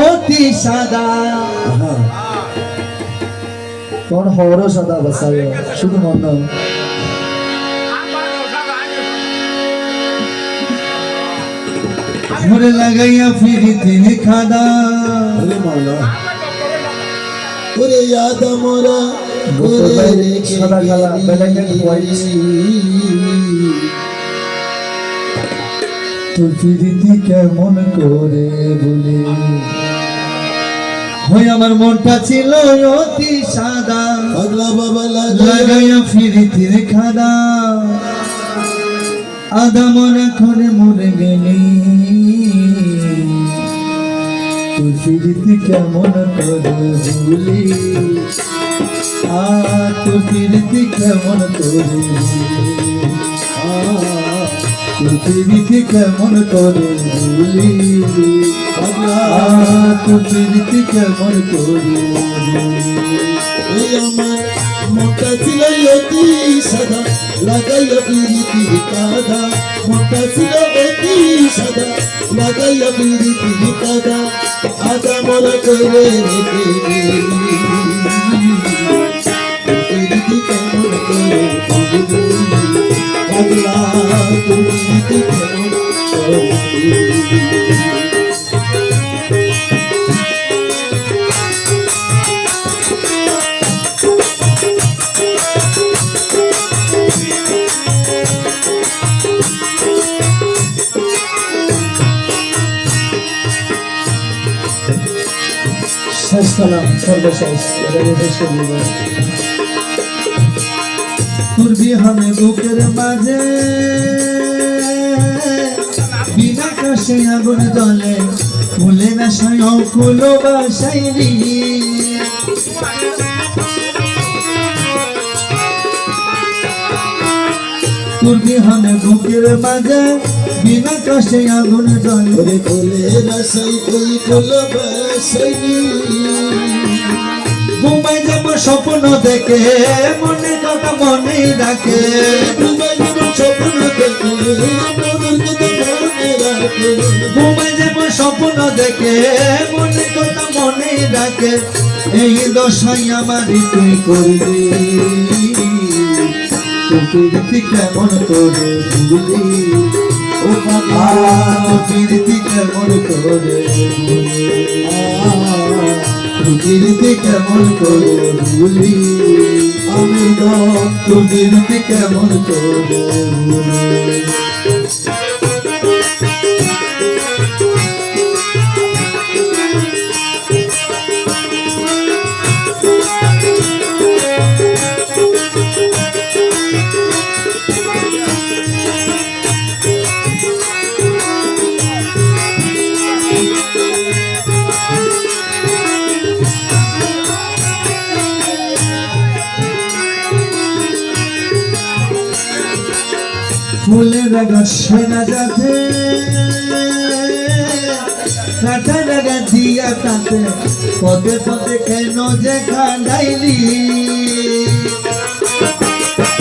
অতি সাদা তোর হরও সাদা বাসায় শুধু মনে ঘরে লাগাইয়া ফিরিতে খাদা ওরে ইয়াদ মোরা সাদা কালা ব্ল্যাক এন্ড হোয়াইট তোর ফিরিতি কেমন করে বলে হয় আমার মনটা ছিল অতি সাদা পাগলা বাবা লাগাইয়া ফিরিতে খাদা আদা মরা করে মরে গেলি তোর ফিরিতি কেমন করে ভুলি তোর ফিরিতি কেমন করে তোর ফিরিতি কেমন করে ভুলি তোর ফিরিতি কেমন করে ওই আমার মোটা ছিল অতি সাদা লাগাইয়া পিরিতির কাদা মোটা ছিল অতি সাদা লাগাইয়া পিরিতির কাদা আদা মোরা করে রেখে পিরিতি কেমন করে পাগলা পিরিতি কেমন করে শেষ কালাম সর্বশেষ এটা শেষ করে দিব তোর বিহানে বুকের মাঝে বিনা কাশে আগুন জলে ফুলে না সায়কুল বাসাইরি তোর বিহানে বুকের মাঝে বিনা কাশে আগুন জলে ওরে কোলে রাসাই কই কোল বাসাইনি ঘুমাই যাব স্বপ্ন দেখে মনে কথা মনে ডাকে ঘুমাই যাব স্বপ্ন দেখে মনের কথা মনে রাখে ঘুমাই যাব স্বপ্ন দেখে মনে কথা মনে ডাকে এই দশাই আমার তুই করবি প্রকৃতি কেমন করে ভুলি ও প্রকৃতি কেমন করে প্রকৃতি কেমন করে ভুলি আমি প্রকৃতি কেমন করে ভুলি ফুলের গাছে না যাতে কাটা লাগা দিয়া তাতে পদে পদে কেন যে খাইলি